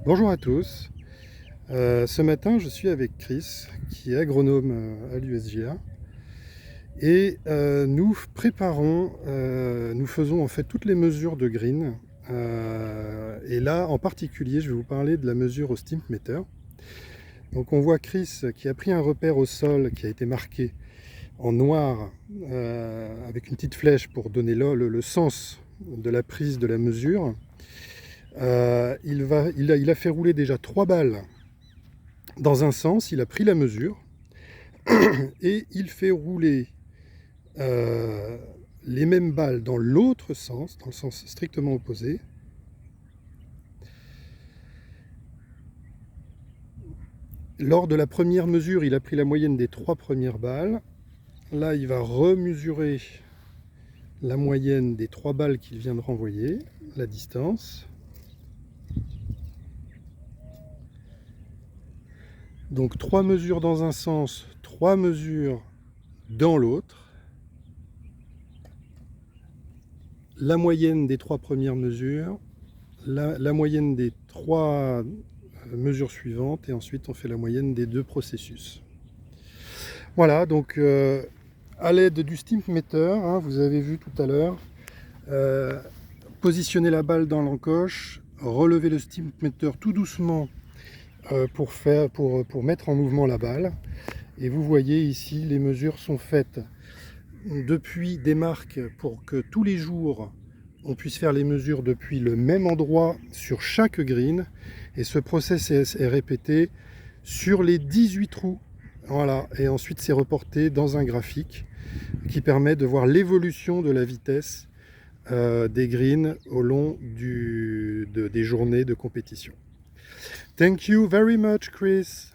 Bonjour à tous. Ce matin, je suis avec Chris, qui est agronome à l'USGA. Et nous faisons en fait toutes les mesures de green. Et là, en particulier, je vais vous parler de la mesure au stimpmeter. Donc on voit Chris qui a pris un repère au sol qui a été marqué en noir avec une petite flèche pour donner le sens de la prise de la mesure. Il a fait rouler déjà 3 balles dans un sens, il a pris la mesure et il fait rouler les mêmes balles dans l'autre sens, dans le sens strictement opposé. Lors de la première mesure, il a pris la moyenne des 3 premières balles. Là, il va remesurer la moyenne des 3 balles qu'il vient de renvoyer, la distance. Donc 3 mesures dans un sens, 3 mesures dans l'autre. La moyenne des 3 premières mesures, la moyenne des 3 mesures suivantes, et ensuite on fait la moyenne des 2 processus. Voilà, donc à l'aide du stimpmeter, vous avez vu tout à l'heure, positionner la balle dans l'encoche, relever le stimpmeter tout doucement pour mettre en mouvement la balle. Et vous voyez ici, les mesures sont faites depuis des marques pour que tous les jours on puisse faire les mesures depuis le même endroit sur chaque green, et ce process est répété sur les 18 trous. Voilà, et ensuite c'est reporté dans un graphique qui permet de voir l'évolution de la vitesse des greens au long des journées de compétition. Thank you very much, Chris.